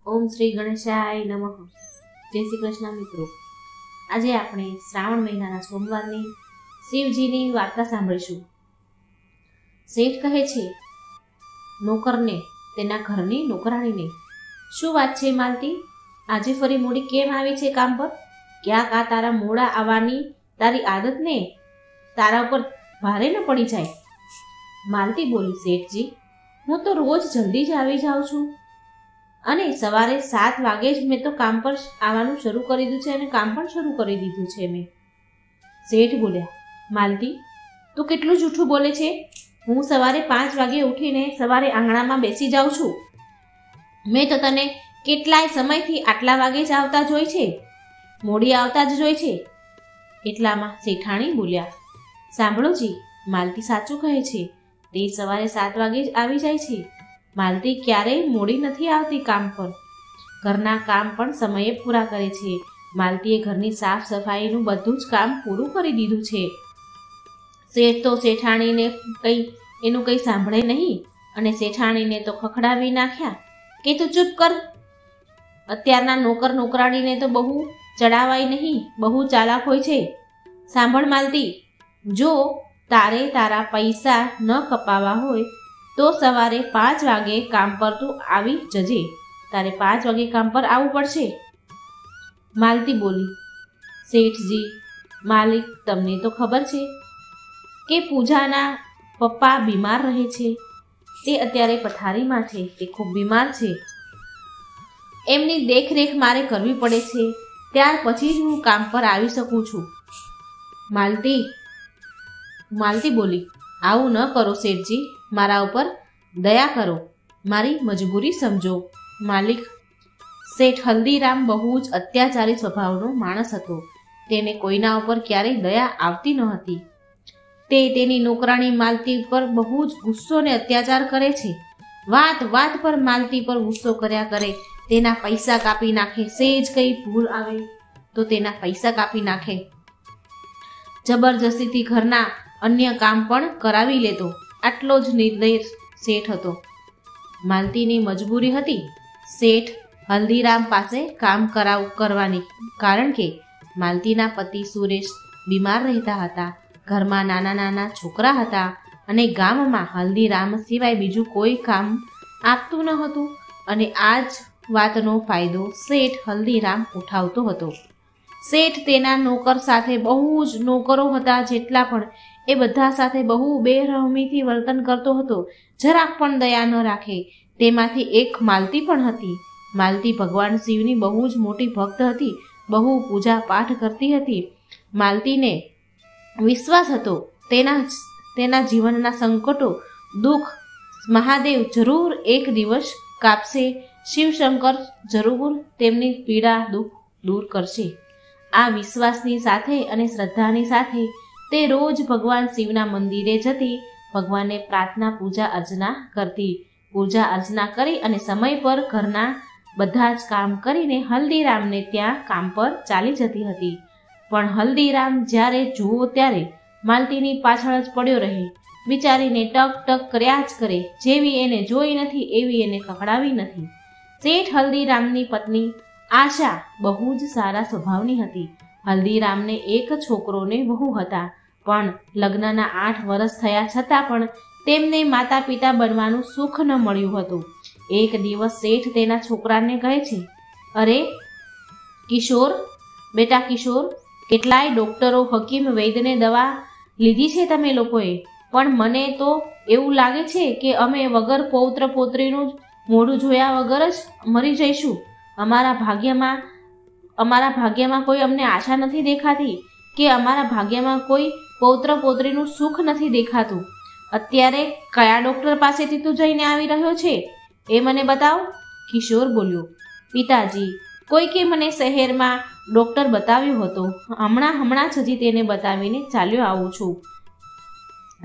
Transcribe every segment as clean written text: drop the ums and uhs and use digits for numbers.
ઓમ શ્રી ગણેશાય નમઃ। જય શ્રી કૃષ્ણ મિત્રો। આજે આપણે શ્રાવણ મહિનાના સોમવારની શિવજીની વાર્તા સાંભળીશું। શેઠ કહે છે નોકરને, તેના ઘરની નોકરાણીને, શું વાત છે માલતી, આજે ફરી મોડી કેમ આવી છે કામ પર? ક્યાંક આ તારા મોડા આવવાની તારી આદત ને તારા ઉપર ભારે ન પડી જાય? માલતી બોલી, શેઠજી, હું તો રોજ જલ્દી જ આવી જાઉં છું અને સવારે 7 વાગે જ મેં તો કામ પર આવવાનું શરૂ કરી દીધું છે અને કામ પણ શરૂ કરી દીધું છે મેં। શેઠ બોલ્યા, માલતી, તું કેટલું જૂઠું બોલે છે? હું સવારે 5 વાગે ઉઠીને સવારે આંગણામાં બેસી જાઉં છું। મેં તો તને કેટલાય સમયથી આટલા વાગે જ આવતા જોઈ છે, મોડી આવતા જ જોઈ છે। એટલામાં શેઠાણી બોલ્યા, સાંભળો જી, માલતી સાચું કહે છે, તે સવારે 7 વાગે જ આવી જાય છે। માલતી ક્યારેય મોડી નથી આવતી કામ પર, ઘરના કામ પણ સમયે પૂરા કરે છે। માલતીએ ઘરની સાફ સફાઈનું બધું જ કામ પૂરું કરી દીધું છે। શેઠ તો શેઠાણીને એનું કંઈ સાંભળે નહીં અને શેઠાણીને તો ખખડાવી નાખ્યા કે તું ચૂપ કર, અત્યારના નોકર નોકરાણીને તો બહુ ચડાવાય નહીં, બહુ ચાલાક હોય છે। સાંભળ માલતી, જો તારે તારા પૈસા ન કપાવા હોય તો સવારે 5 વાગે કામ પર તું આવી જજે, તારે 5 વાગે કામ પર આવવું પડશે। માલતી બોલી, શેઠજી, માલિક, તમને તો ખબર છે કે પૂજાના પપ્પા બીમાર રહે છે, તે અત્યારે પથારીમાં છે, તે ખૂબ બીમાર છે, એમની દેખરેખ મારે કરવી પડે છે, ત્યાર પછી જ હું કામ પર આવી શકું છું। માલતી બોલી, આવું ન કરો શેઠજી, મારા ઉપર દયા કરો, મારી મજબૂરી સમજો। માલિક, શેઠ હલ્દીરામ બહુ જ અત્યાચારી સ્વભાવનો માણસ હતો, તેને કોઈના ઉપર ક્યારેય દયા આવતી ન હતી। તે તેની નોકરાણી માલતી પર બહુ જ ગુસ્સો ને અત્યાચાર કરે છે, વાત વાત પર માલતી પર ગુસ્સો કર્યા કરે, તેના પૈસા કાપી નાખે, સેજ કઈ ભૂલ આવે તો તેના પૈસા કાપી નાખે, જબરજસ્તીથી ઘરના અન્ય કામ પણ કરાવી લેતો, આટલો જ નિર્દય શેઠ હતો। માલતીની મજબૂરી હતી શેઠ હલ્દીરામ પાસે કામ કરવાની, કારણ કે માલતીના પતિ સુરેશ બીમાર રહેતા હતા, ઘરમાં નાના નાના છોકરા હતા અને ગામમાં હલ્દીરામ સિવાય બીજું કોઈ કામ આપતું ન હતું, અને આ જ વાતનો ફાયદો શેઠ હલ્દીરામ ઉઠાવતો હતો। શેઠ તેના નોકર સાથે, બહુ જ નોકરો હતા જેટલા પણ, એ બધા સાથે બહુ બેરહમીથી વર્તન કરતો હતો, જરાક પણ દયા ન રાખે। તેમાંથી એક માલતી પણ હતી। માલતી ભગવાન શિવની બહુ જ મોટી ભક્ત હતી, બહુ પૂજા પાઠ કરતી હતી। માલતીને વિશ્વાસ હતો તેના જીવનના સંકટો, દુઃખ મહાદેવ જરૂર એક દિવસ કાપશે, શિવશંકર જરૂર તેમની પીડા દુઃખ દૂર કરશે। આ વિશ્વાસની સાથે અને શ્રદ્ધાની સાથે તે રોજ ભગવાન શિવના મંદિરે જતી, ભગવાનને પ્રાર્થના પૂજા અર્ચના કરતી, પૂજા અર્ચના કરી અને સમય પર ઘરના બધા જ કામ કરીને હલ્દીરામને ત્યાં કામ પર ચાલી જતી હતી। પણ હલ્દીરામ જ્યારે જુઓ ત્યારે માલતીની પાછળ જ પડ્યો રહે, બિચારીને ટક ટક કર્યા જ કરે, જેવી એને જોઈ નથી એવી એને ખખડાવી નથી। શેઠ હલ્દીરામની પત્ની આશા બહુ જ સારા સ્વભાવની હતી। હલ્દીરામને એક છોકરો ને વહુ હતા, પણ લગ્નના 8 વર્ષ થયા છતાં પણ તેમને માતા પિતા બનવાનું સુખ ન મળ્યું હતું। એક દિવસ શેઠ તેના છોકરાને કહે છે, અરે કિશોર, બેટા કિશોર, કેટલાય ડોક્ટરો, હકીમ, વૈદ્યને દવા લીધી છે તમે લોકોએ, પણ મને તો એવું લાગે છે કે અમે વગર પૌત્ર પૌત્રીનું મોઢું જોયા વગર જ મરી જઈશું। અમારા ભાગ્યમાં કોઈ અમને આશા નથી દેખાતી કે અમારા ભાગ્યમાં કોઈ પૌત્ર પૌત્રીનું સુખ નથી દેખાતું। અત્યારે કયા ડોક્ટર પાસેથી તું જઈને આવી રહ્યો છે એ મને બતાવ। કિશોર બોલ્યો, પિતાજી, કોઈકે મને શહેરમાં ડોક્ટર બતાવ્યો હતો, હમણાં જ હજી તેને બતાવીને ચાલ્યો આવું છું।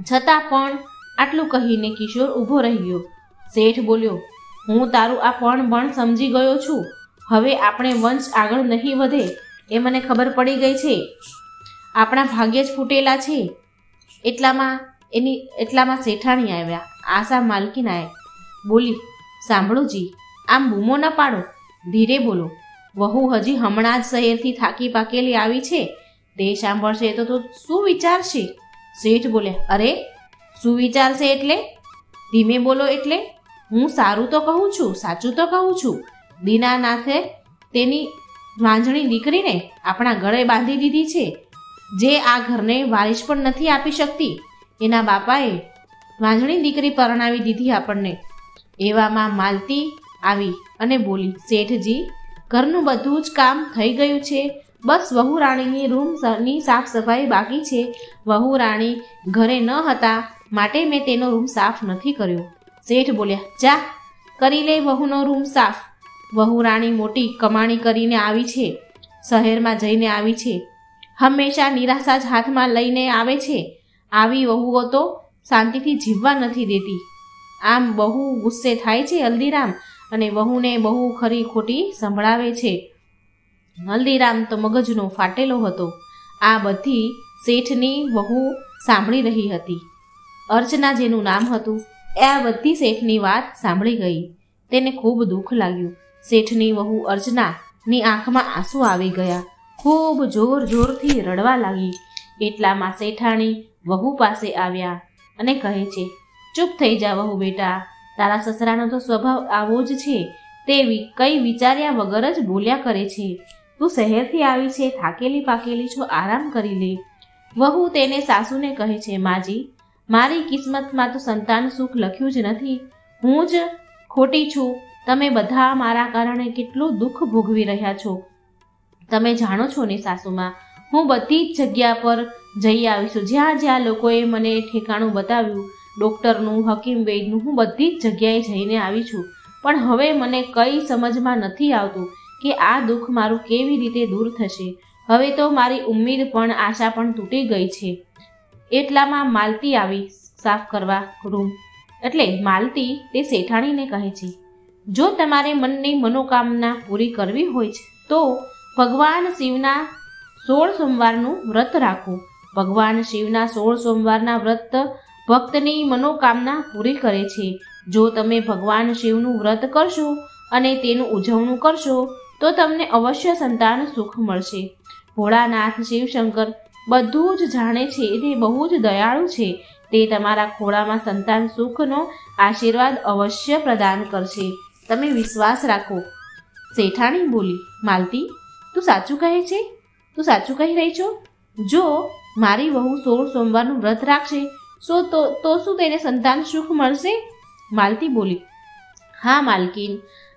છતાં પણ, આટલું કહીને કિશોર ઊભો રહી ગયો। શેઠ બોલ્યો, હું તારું આ પણ સમજી ગયો છું, હવે આપણે વંશ આગળ નહીં વધે એ મને ખબર પડી ગઈ છે, આપણા ભાગ્ય જ ફૂટેલા છે। એટલામાં શેઠાણી આવ્યા। આશા માલકીન બોલી, સાંભળો જી, આમ બૂમો ન પાડો, ધીરે બોલો. વહુ હજી હમણાં જ શહેરથી થાકી પાકેલી આવી છે. તે સાંભળશે તો શું વિચારશે? શેઠ બોલ્યા. અરે શું વિચારશે એટલે? ધીમે બોલો એટલે? હું સારું તો કહું છું, સાચું તો કહું છું. દીનાનાથે તેની વાંઝણી દીકરીને આપણા ગળે બાંધી દીધી છે, જે આ ઘરને વારિસ પણ નથી આપી શકતી. એના બાપાએ વાંઝણી દીકરી પરણાવી દીધી આપણને. એવામાં માલતી આવી અને બોલી, શેઠજી, ઘરનું બધું જ કામ થઈ ગયું છે, બસ વહુ રાણીની રૂમની સાફ સફાઈ બાકી છે. વહુ રાણી ઘરે ન હતા માટે મેં તેનો રૂમ સાફ નથી કર્યો. શેઠ બોલ્યા, જા કરી લે વહુનો રૂમ સાફ. વહુ રાણી મોટી કમાણી કરીને આવી છે, શહેરમાં જઈને આવી છે, હંમેશા નિરાશા જ હાથમાં લઈને આવે છે. આવી વહુઓ તો શાંતિથી જીવવા નથી દેતી. આમ બહુ ગુસ્સે થાય છે હલ્દીરામ અને વહુને બહુ ખરી ખોટી સંભળાવે છે. હલ્દીરામ તો મગજનો ફાટેલો હતો. આ બધી શેઠની વહુ સાંભળી રહી હતી. અર્ચના જેનું નામ હતું, આ બધી શેઠની વાત સાંભળી ગઈ. તેને ખૂબ દુઃખ લાગ્યું. શેઠની વહુ અર્ચનાની આંખમાં આંસુ આવી ગયા. ખૂબ જોર જોરથી રડવા લાગી. એટલામાં શેઠાણી વહુ પાસે આવ્યા અને કહે છે, ચૂપ થઈ જા વહુ બેટા, તારા સસરાનો તો સ્વભાવ આવો જ છે. તે કઈ વિચાર્યા વગર જ બોલ્યા કરે છે. તું શહેરથી આવી છે, થાકેલી પાકેલી છો, આરામ કરી લે. વહુ તેને સાસુને કહે છે, માજી, મારી કિસ્મતમાં તો સંતાન સુખ લખ્યું જ નથી. હું જ ખોટી છું. તમે બધા મારા કારણે કેટલું દુઃખ ભોગવી રહ્યા છો. તમે જાણો છો ને સાસુમાં, હું બધી જ જગ્યા પર જઈ આવી છું. જ્યાં જ્યાં લોકોએ મને ઠેકાણું બતાવ્યું, ડૉક્ટરનું, હકીમ વૈદનું, હું બધી જ જગ્યાએ જઈને આવી છું. પણ હવે મને કંઈ સમજમાં નથી આવતું કે આ દુઃખ મારું કેવી રીતે દૂર થશે. હવે તો મારી ઉમ્મીદ પણ આશા પણ તૂટી ગઈ છે. એટલામાં માલતી આવી સાફ કરવા રૂમ. એટલે માલતી તે શેઠાણીને કહે છે, જો તમારે મનની મનોકામના પૂરી કરવી હોય છે તો ભગવાન શિવના 16 સોમવારનું વ્રત રાખો. ભગવાન શિવના 16 સોમવારના વ્રત ભક્તની મનોકામના પૂરી કરે છે. જો તમે ભગવાન શિવનું વ્રત કરશો અને તેનું ઉજવણું કરશો તો તમને અવશ્ય સંતાન સુખ મળશે. ભોળાનાથ શિવશંકર બધું જ જાણે છે, તે બહુ જ દયાળુ છે. તે તમારા ખોળામાં સંતાન સુખનો આશીર્વાદ અવશ્ય પ્રદાન કરશે. તમે વિશ્વાસ રાખો. શેઠાણી બોલી, માલતી, તું સાચું કહે છે? તું સાચું કહી રહી છો? જો મારી વહુ 16 સોમવારનું વ્રત રાખશે તો શું તેને સંતાન સુખ મળશે? માલતી બોલી, હા માલકીન,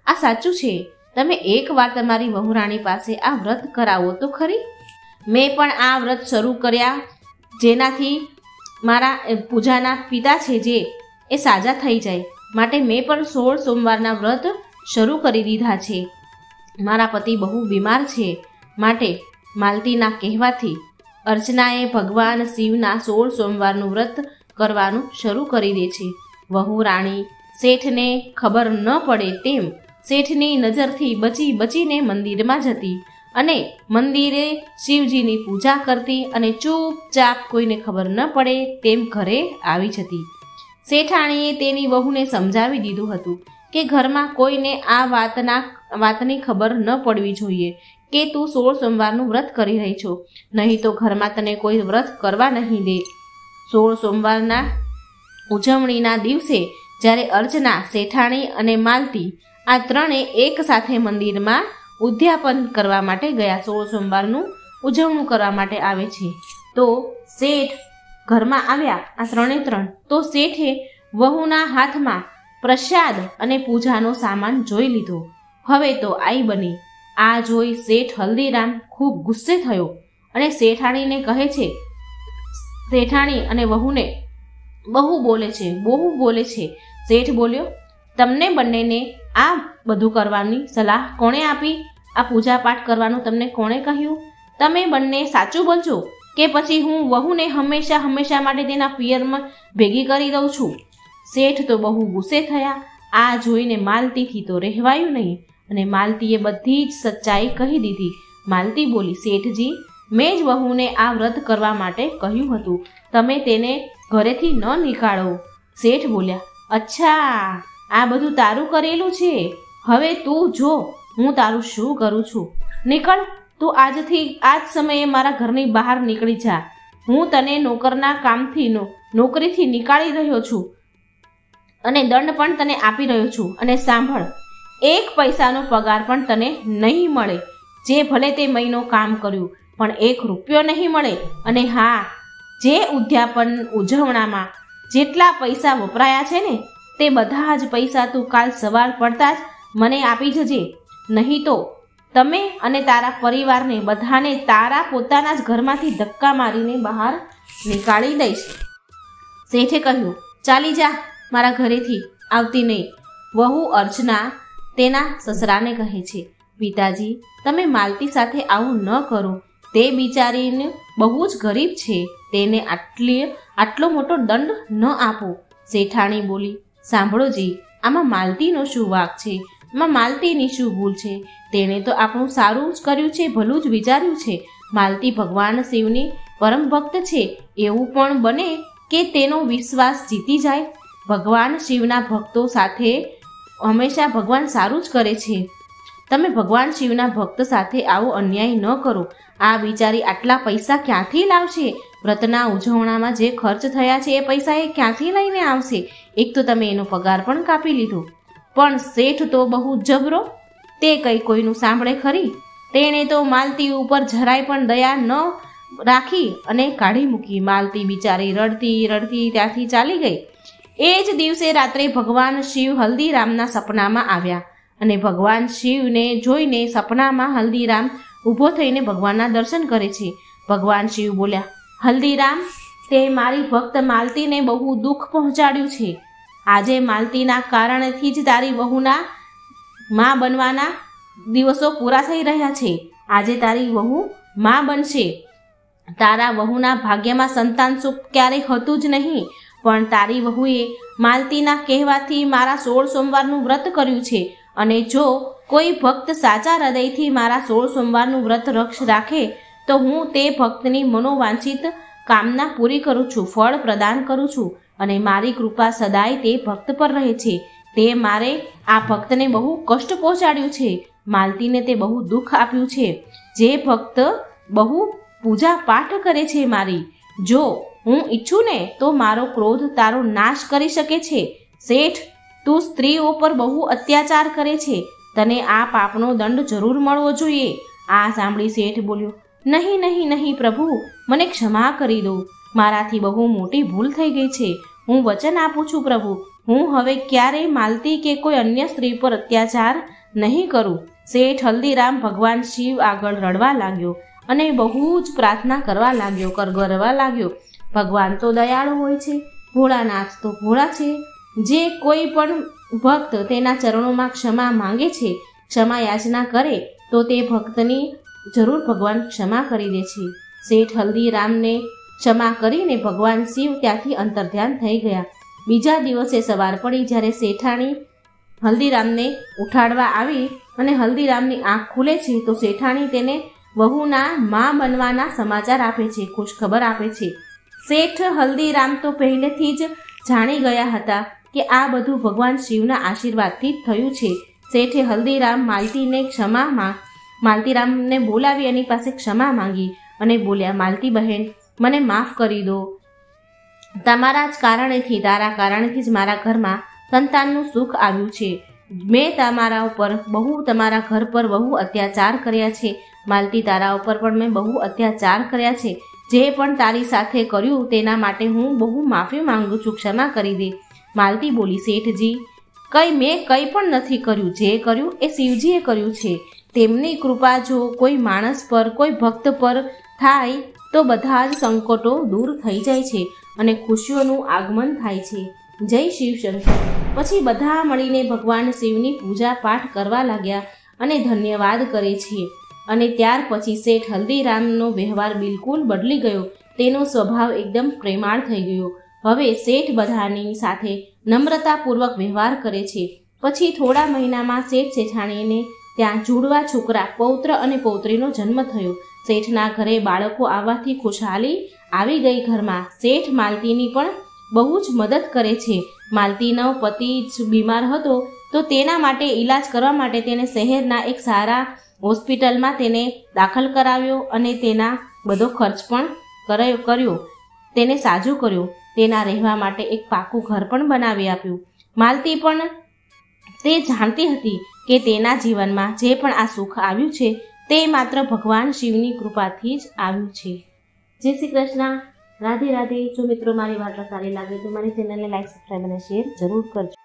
આ સાચું છે. તમે એકવાર તમારી વહુરાણી પાસે આ વ્રત કરાવો તો ખરી. મેં પણ આ વ્રત શરૂ કર્યા, જેનાથી મારા પૂજાના પિતા છે જે એ સાજા થઈ જાય માટે મેં પણ 16 સોમવારના વ્રત શરૂ કરી દીધા છે. મારા પતિ બહુ બીમાર છે માટે માલતીના કહેવાથી અર્ચનાએ ભગવાન શિવના 16 સોમવારનું વ્રત કરવાનું શરૂ કરી દે છે. વહુ રાણી શેઠને ખબર ન પડે તેમ શેઠની નજરથી બચીને મંદિરમાં જતી અને મંદિરે શિવજીની પૂજા કરતી અને ચૂપચાપ કોઈને ખબર ન પડે તેમ ઘરે આવી જતી. શેઠાણીએ તેની વહુને સમજાવી દીધું હતું કે ઘરમાં કોઈને આ વાતની ખબર ન પડવી જોઈએ કે તું 16 સોમવારનું વ્રત કરી રહી છો, નહીં તો ઘરમાં તને કોઈ વ્રત કરવા નહીં દે. 16 સોમવારના ઉજવણીના દિવસે જ્યારે અર્ચના, શેઠાણી અને માલતી આ ત્રણે એક સાથે મંદિરમાં ઉદ્યાપન કરવા માટે ગયા, 16 સોમવારનું ઉજવણું કરવા માટે આવે છે. તો શેઠ ઘરમાં આવ્યા, આ ત્રણ તો શેઠે વહુના હાથમાં પ્રસાદ અને પૂજાનો સામાન જોઈ લીધો. હવે તો આઈ બની. આ જોઈ શેઠ હલ્દીરામ ખૂબ ગુસ્સે થયો અને શેઠાણીને કહે છે, શેઠાણી અને વહુને બહુ બોલે છે. શેઠ બોલ્યો, તમને બંનેને આ બધું કરવાની સલાહ કોણે આપી? આ પૂજા પાઠ કરવાનું તમને કોણે કહ્યું? તમે બંને સાચું બોલજો કે પછી હું વહુને હંમેશા માટે તેના પિયરમાં ભેગી કરી દઉં છું. શેઠ તો બહુ ગુસ્સે થયા. આ જોઈને માલતીથી તો રહેવાયું નહીં અને માલતીએ બધી જ સચ્ચાઈ કહી દીધી. માલતી બોલી, શેઠજી, મેં જ વહુને આ વ્રત કરવા માટે કહ્યું હતું, તમે તેને ઘરેથી ન નીકાળો. શેઠ બોલ્યા, અચ્છા, આ બધું તારું કરેલું છે. હવે તું જો હું તારું શું કરું છું? નીકળ, તું આજથી આજ સમયે મારા ઘરની બહાર નીકળી જા. હું તને નોકરના કામથી નોકરીથી નીકાળી રહ્યો છું અને દંડ પણ તને આપી રહ્યો છું. અને સાંભળ, 1 પૈસાનો પગાર પણ તને નહીં મળે. જે ભલે તે મહિનો કામ કર્યું પણ 1 રૂપિયો નહીં મળે. અને હા, જે ઉદ્યાપન ઉજવણામાં જેટલા પૈસા વપરાયા છે ને તે બધા જ પૈસા તું કાલ સવાર પડતા જ મને આપી જજે. નહીં તો તમે અને તારા પરિવારને બધાને તારા પોતાના જ ઘરમાંથી ધક્કા મારીને બહાર નીકાળી દઈશ. શેઠે કહ્યું, ચાલી જા, મારા ઘરેથી આવતી નહીં. વહુ અર્ચના તેના સસરાને કહે છે, પિતાજી, તમે માલતી સાથે આવું ન કરો. તે બિચારીને બહુ જ ગરીબ છે. તેને આટલો મોટો દંડ ન આપો. શેઠાણી બોલી, સાંભળો જી, આમાં માલતીનો શું વાંક છે? આમાં માલતીની શું ભૂલ છે? તેણે તો આપણું સારું જ કર્યું છે, ભલું જ વિચાર્યું છે. માલતી ભગવાન શિવની પરમ ભક્ત છે. એવું પણ બને કે તેનો વિશ્વાસ જીતી જાય. ભગવાન શિવના ભક્તો સાથે હંમેશા ભગવાન સારું જ કરે છે. તમે ભગવાન શિવના ભક્ત સાથે આવો અન્યાય ન કરો. આ બિચારી આટલા પૈસા ક્યાંથી લાવશે? વ્રતના ઉજવણામાં જે ખર્ચ થયા છે એ પૈસા એ ક્યાંથી લઈને આવશે? એક તો તમે એનો પગાર પણ કાપી લીધો. પણ શેઠ તો બહુ જબરો, તે કઈ કોઈનું સાંભળે ખરી? તેણે તો માલતી ઉપર જરાય પણ દયા ન રાખી અને કાઢી મૂકી. માલતી બિચારી રડતી રડતી ત્યાંથી ચાલી ગઈ. એ જ દિવસે રાત્રે ભગવાન શિવ હલ્દીરામના સપનામાં આવ્યા અને ભગવાન શિવને જોઈને સપનામાં હલ્દીરામ ઊભો થઈને ભગવાનના દર્શન કરે છે. ભગવાન શિવ બોલ્યા, હલ્દીરામ, તે મારી ભક્ત માલતીને બહુ દુઃખ પહોંચાડ્યું છે. આજે માલતીના કારણથી જ તારી વહુના માં બનવાના દિવસો પૂરા થઈ રહ્યા છે. આજે તારી વહુ માં બનશે. તારા વહુના ભાગ્યમાં સંતાન સુખ ક્યારેય હતું જ નહીં, પણ તારી વહુએ માલતીના કહેવાથી મારા 16 સોમવારનું વ્રત કર્યું છે. અને જો કોઈ ભક્ત સાચા હૃદયથી મારા 16 સોમવારનું વ્રત રાખે તો હું તે ભક્તની મનોવાંછિત કામના પૂરી કરું છું, ફળ પ્રદાન કરું છું. અને મારી કૃપા સદાય તે ભક્ત પર રહે છે. તે મારે આ ભક્તને બહુ કષ્ટ પહોંચાડ્યું છે. માલતીને તે બહુ દુઃખ આપ્યું છે. જે ભક્ત બહુ પૂજા પાઠ કરે છે મારી, જો હું ઈચ્છું ને તો મારો ક્રોધ તારો નાશ કરી શકે છે. શેઠ, તું સ્ત્રીઓ પર બહુ અત્યાચાર કરે છે. તને આ પાપનો દંડ જરૂર મળવો જોઈએ. આ સાંભળી શેઠ બોલ્યો, નહીં નહીં નહીં પ્રભુ, મને ક્ષમા કરી દો. મારાથી બહુ મોટી ભૂલ થઈ ગઈ છે. હું વચન આપું છું પ્રભુ, હું હવે ક્યારેય માલતી કે કોઈ અન્ય સ્ત્રી પર અત્યાચાર નહીં કરું. શેઠ હલ્દીરામ ભગવાન શિવ આગળ રડવા લાગ્યો અને બહુ જ પ્રાર્થના કરવા લાગ્યો. ભગવાન તો દયાળુ હોય છે, ભોળાનાથ તો ભોળા છે. જે કોઈ પણ ભક્ત તેના ચરણોમાં ક્ષમા માંગે છે, ક્ષમા યાચના કરે તો તે ભક્તની જરૂર ભગવાન ક્ષમા કરી દે છે. શેઠ હલ્દીરામને ક્ષમા કરીને ભગવાન શિવ ત્યાંથી અંતર્ધ્યાન થઈ ગયા. બીજા દિવસે સવાર પડી જ્યારે શેઠાણી હલ્દીરામને ઉઠાડવા આવી અને હલ્દીરામની આંખ ખુલે છે તો શેઠાણી તેને વહુના માં બનવાના સમાચાર આપે છે, ખુશખબર આપે છે. શેઠ હલ્દીરામ તો પહેલેથી જ જાણી ગયા હતા કે આ બધું ભગવાન શિવના આશીર્વાદથી જ થયું છે. શેઠે હલ્દીરામ માલતીરામને બોલાવી એની પાસે ક્ષમા માંગી અને બોલ્યા, માલતી બહેન, મને માફ કરી દો. તમારા જ કારણેથી, તારા કારણથી જ મારા ઘરમાં સંતાનનું સુખ આવ્યું છે. મેં તમારા ઘર પર બહુ અત્યાચાર કર્યા છે. માલતી, તારા ઉપર પણ મેં બહુ અત્યાચાર કર્યા છે. જે પણ તારી સાથે કર્યું તેના માટે હું બહુ માફી માંગુ છું, ક્ષમા કરી દે. માલતી બોલી, શેઠજી, મેં કંઈ પણ નથી કર્યું. જે કર્યું એ શિવજીએ કર્યું છે. તેમની કૃપા જો કોઈ માણસ પર, કોઈ ભક્ત પર થાય તો બધા જ સંકટો દૂર થઈ જાય છે અને ખુશીઓનું આગમન થાય છે. જય શિવશંકર. પછી બધા મળીને ભગવાન શિવની પૂજા પાઠ કરવા લાગ્યા અને ધન્યવાદ કરે છે. અને ત્યાર પછી શેઠ હલ્દીરામનો વ્યવહાર બિલકુલ બદલી ગયો. તેનો સ્વભાવ એકદમ પ્રેમાળ થઈ ગયો. હવે શેઠ બધાની સાથે નમ્રતાપૂર્વક વ્યવહાર કરે છે. પછી થોડા મહિનામાં શેઠ શેઠાણીને ત્યાં જુડવા છોકરા, પૌત્ર અને પૌત્રીનો જન્મ થયો. શેઠના ઘરે બાળકો આવવાથી ખુશહાલી આવી ગઈ ઘરમાં. શેઠ માલતીની પણ બહુ જ મદદ કરે છે. માલતીનો પતિ જ બીમાર હતો તો તેના માટે ઈલાજ કરવા માટે તેને શહેરના એક સારા હોસ્પિટલમાં તેને દાખલ કરાવ્યો અને તેના બધો ખર્ચ પણ કર્યો. તેને સાજું કર્યો. તેના રહેવા માટે એક પાકું ઘર પણ બનાવી આપ્યું. માલતી પણ તે જાણતી હતી કે તેના જીવનમાં જે પણ આ સુખ આવ્યું છે તે માત્ર ભગવાન શિવની કૃપાથી જ આવ્યું છે. જય શ્રી કૃષ્ણ. રાધે રાધે. જો મિત્રો મારી વાર્તા સારી લાગે તો મારી ચેનલને લાઈક, સબસ્ક્રાઈબ અને શેર જરૂર કરજો.